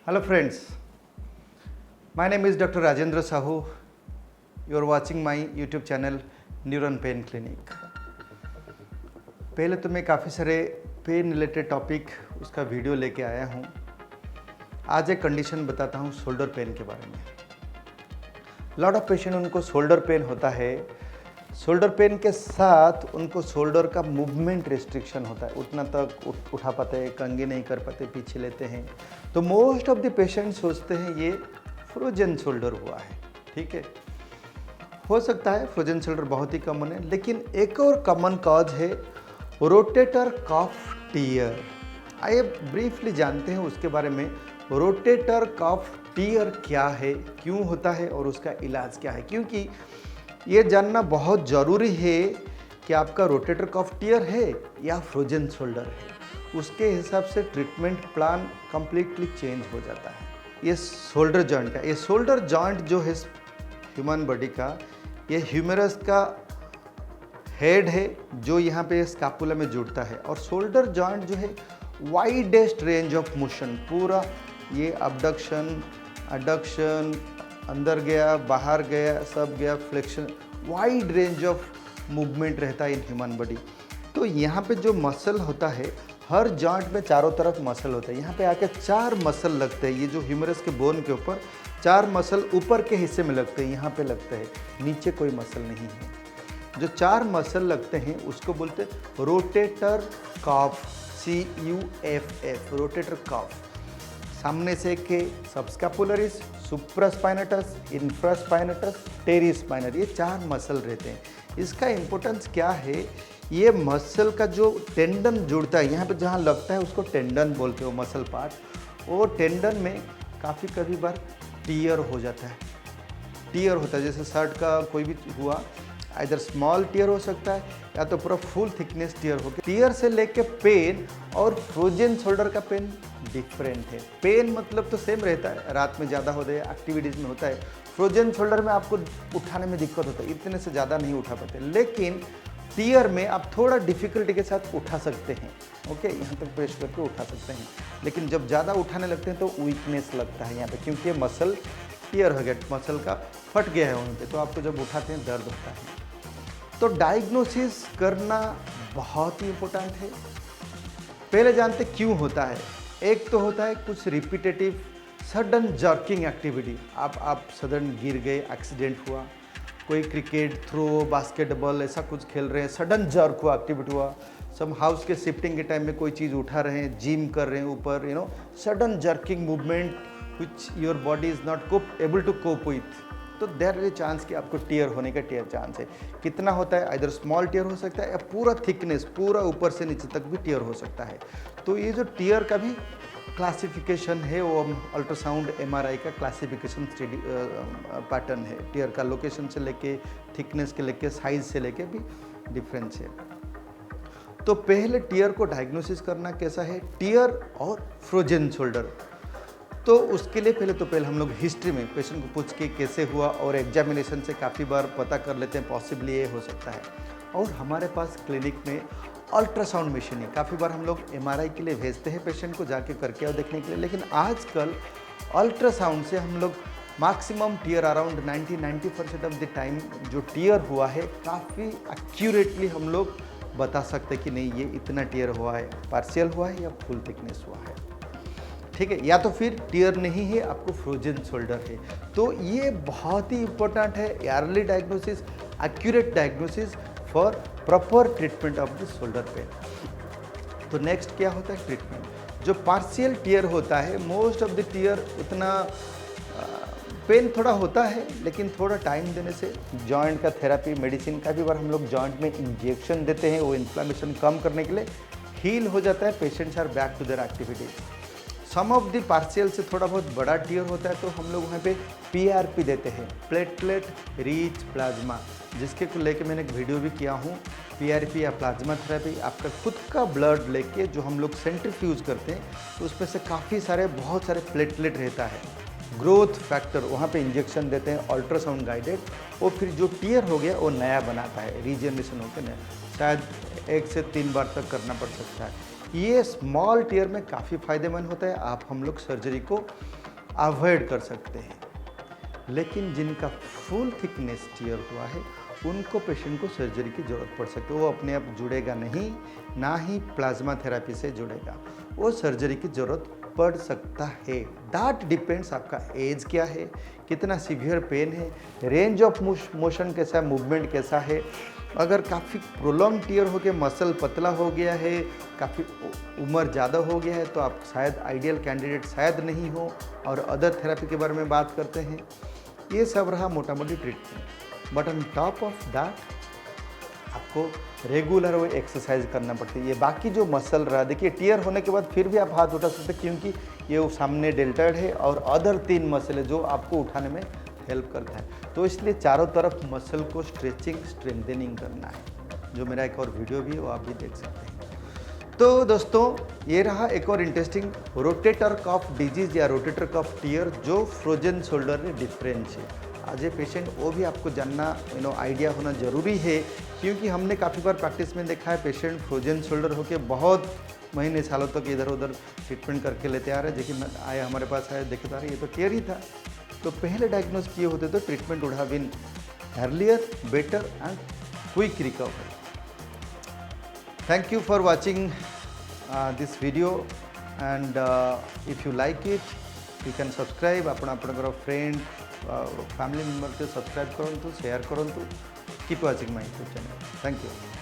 Hello friends, my name is Dr. Rajendra Sahu. You are watching my YouTube channel Neuron Pain Clinic. पहले तो मैं काफ़ी सारे pen related topic उसका video लेके आया हूँ। आज एक कंडीशन बताता हूँ शोल्डर पेन के बारे में। लॉट ऑफ पेशेंट उनको शोल्डर पेन होता है। शोल्डर पेन के साथ उनको शोल्डर का मूवमेंट रिस्ट्रिक्शन होता है, उतना तक उठा पाते हैं, कंघी नहीं कर पाते, पीछे लेते हैं। तो मोस्ट ऑफ द पेशेंट सोचते हैं ये फ्रोजन शोल्डर हुआ है। ठीक है, हो सकता है फ्रोजन शोल्डर बहुत ही कॉमन है, लेकिन एक और कॉमन कॉज है रोटेटर कफ टीयर। आइए ब्रीफली जानते हैं उसके बारे में। रोटेटर कफ टीयर क्या है, क्यों होता है और उसका इलाज क्या है, क्योंकि ये जानना बहुत ज़रूरी है कि आपका रोटेटर कफ टीयर है या फ्रोजन शोल्डर है। उसके हिसाब से ट्रीटमेंट प्लान कंप्लीटली चेंज हो जाता है। ये शोल्डर जॉइंट का, ये शोल्डर जॉइंट जो है ह्यूमन बॉडी का, ये ह्यूमरस का हेड है जो यहाँ पे स्कैपुला में जुड़ता है। और शोल्डर जॉइंट जो है वाइडेस्ट रेंज ऑफ मोशन, पूरा ये अबडक्शन एडक्शन, अंदर गया बाहर गया, सब गया, flexion, wide range of movement रहता है इन ह्यूमन बॉडी। तो यहाँ पे जो मसल होता है, हर जॉइंट में चारों तरफ मसल होता है। यहाँ पे आके 4 मसल लगते हैं। ये जो ह्यूमरस के बोन के ऊपर 4 मसल ऊपर के हिस्से में लगते हैं, यहाँ पे लगते हैं, नीचे कोई मसल नहीं है। जो 4 मसल लगते हैं उसको बोलते हैं rotator cuff, CUFF, rotator cuff. सामने से के सबस्कैपुलरिस, सुप्रास्पाइनेटस, इंफ्रास्पाइनेटस, टेरिस्पाइनर, ये 4 मसल रहते हैं। इसका इम्पोर्टेंस क्या है, ये मसल का जो टेंडन जुड़ता है यहाँ पे जहाँ लगता है उसको टेंडन बोलते हो, मसल पार्ट। वो टेंडन में कभी बार टीयर हो जाता है, टीयर होता है। जैसे शर्ट का कोई भी हुआ, इधर स्मॉल टीयर हो सकता है या तो पूरा फुल थिकनेस टीयर हो गया। टीयर से लेके पेन और फ्रोजन शोल्डर का पेन डिफरेंट है। पेन मतलब तो सेम रहता है, रात में ज़्यादा होता है, एक्टिविटीज़ में होता है। फ्रोजन शोल्डर में आपको उठाने में दिक्कत होता है, इतने से ज़्यादा नहीं उठा पाते, लेकिन टीयर में आप थोड़ा डिफिकल्टी के साथ उठा सकते हैं। ओके, यहाँ तक प्रेस करके उठा सकते हैं, लेकिन जब ज़्यादा उठाने लगते हैं तो वीकनेस लगता है यहाँ पे, क्योंकि मसल टीयर हो गया, मसल का फट गया है वहीं पे, तो आपको जब उठाते हैं दर्द होता है। तो डायग्नोसिस करना बहुत ही इम्पोर्टेंट है। पहले जानते क्यों होता है। एक तो होता है कुछ रिपीटेटिव सडन जर्किंग एक्टिविटी, आप सडन गिर गए, एक्सीडेंट हुआ, कोई क्रिकेट थ्रो, बास्केटबॉल ऐसा कुछ खेल रहे हैं, सडन जर्क हुआ, एक्टिविटी हुआ। सब हाउस के शिफ्टिंग के टाइम में कोई चीज़ उठा रहे हैं, जिम कर रहे हैं ऊपर, sudden jerking movement which your body is not able to cope with, तो देयर इज ए चांस कि आपको टीयर होने का टीयर चांस है। कितना होता है, इधर स्मॉल टीयर हो सकता है या पूरा थिकनेस, पूरा ऊपर से नीचे तक भी टीयर हो सकता है। तो ये जो टीयर का भी क्लासिफिकेशन है, वो अल्ट्रासाउंड MRI का क्लासिफिकेशन पैटर्न है। टीयर का लोकेशन से लेके, थिकनेस के लेके, साइज से लेके भी डिफरेंस है। तो पहले टीयर को डायग्नोसिस करना कैसा है, टीयर और फ्रोजन शोल्डर। तो उसके लिए पहले हम लोग हिस्ट्री में पेशेंट को पूछ के कैसे हुआ और एग्जामिनेशन से काफ़ी बार पता कर लेते हैं, पॉसिबली ये हो सकता है। और हमारे पास क्लिनिक में अल्ट्रासाउंड मशीन है। काफ़ी बार हम लोग MRI के लिए भेजते हैं पेशेंट को जाके करके और देखने के लिए, लेकिन आजकल अल्ट्रासाउंड से हम लोग maximum tear around 90% of the time जो टीयर हुआ है काफ़ी एक्यूरेटली हम लोग बता सकते हैं कि नहीं ये इतना टीयर हुआ है, पार्शियल हुआ है या फुल थिकनेस हुआ है। ठीक है, या तो फिर टीयर नहीं है, आपको फ्रोजन शोल्डर है। तो ये बहुत ही इंपॉर्टेंट है, early diagnosis, accurate diagnosis for proper treatment of the shoulder pain. तो नेक्स्ट क्या होता है, ट्रीटमेंट। जो पार्शियल टीयर होता है, मोस्ट ऑफ द टीयर उतना पेन थोड़ा होता है, लेकिन थोड़ा टाइम देने से जॉइंट का थेरापी, मेडिसिन, काफ़ी बार हम लोग जॉइंट में इंजेक्शन देते हैं, वो इन्फ्लामेशन कम करने के लिए हील हो जाता है, patients are back to their activities. Some of the partial से थोड़ा बहुत बड़ा टीयर होता है तो हम लोग वहाँ पे PRP देते हैं, प्लेटलेट रिच प्लाज्मा, जिसके को लेके मैंने एक वीडियो भी किया हूँ। PRP या प्लाज्मा थेरेपी, आपका खुद का ब्लड लेके जो हम लोग सेंट्रीफ्यूज करते हैं, तो उसमें से काफ़ी सारे बहुत सारे प्लेटलेट रहता है, ग्रोथ फैक्टर, वहाँ पे इंजेक्शन देते हैं अल्ट्रासाउंड गाइडेड। और फिर जो टीयर हो गया वो नया बनाता है, रीजनरेशन होकर नया, शायद 1 से 3 बार तक करना पड़ सकता है। ये स्मॉल टीयर में काफ़ी फायदेमंद होता है, आप हम लोग सर्जरी को अवॉइड कर सकते हैं। लेकिन जिनका फुल थिकनेस टीयर हुआ है उनको पेशेंट को सर्जरी की ज़रूरत पड़ सकती है। वो अपने आप जुड़ेगा नहीं, ना ही प्लाज्मा थेरेपी से जुड़ेगा, वो सर्जरी की ज़रूरत पड़ सकता है। दैट डिपेंड्स आपका एज क्या है, कितना सीवियर पेन है, रेंज ऑफ मोशन कैसा है, मूवमेंट कैसा है। अगर काफ़ी प्रोलॉन्ग टीयर हो के मसल पतला हो गया है, काफ़ी उम्र ज़्यादा हो गया है, तो आप शायद आइडियल कैंडिडेट शायद नहीं हो। और अदर थेरेपी के बारे में बात करते हैं। ये सब रहा मोटा मोटी treatment. But on top of that आपको रेगुलर वो एक्सरसाइज करना पड़ती है। ये बाकी जो मसल रहा, देखिए टीयर होने के बाद फिर भी आप हाथ उठा सकते हैं, क्योंकि ये वो सामने डेल्टॉइड है और अदर 3 मसल है जो आपको उठाने में हेल्प करता है। तो इसलिए चारों तरफ मसल को स्ट्रेचिंग स्ट्रेंथनिंग करना है, जो मेरा एक और वीडियो भी है वो आप भी देख सकते हैं। तो दोस्तों ये रहा एक और इंटरेस्टिंग रोटेटर कफ डिजीज या रोटेटर कफ टीयर जो फ्रोजन शोल्डर में डिफरेंस है। आज ए पेशेंट वो भी आपको जानना आइडिया होना ज़रूरी है, क्योंकि हमने काफ़ी बार प्रैक्टिस में देखा है पेशेंट फ्रोजन शोल्डर होके बहुत महीने सालों तक इधर उधर ट्रीटमेंट करके लेते आ रहे हैं। देखिए आए हमारे पास आए, देखे तो ये तो टीयर ही था। तो पहले डायग्नोज किए होते तो treatment would have been earlier, better and quick recovery. Thank you for watching this video, and if you like it you can subscribe। आपणकर फ्रेंड फैमिली मेंबर के सब्सक्राइब करूँ, शेयर करूँ। Keep watching my YouTube channel. Thank you.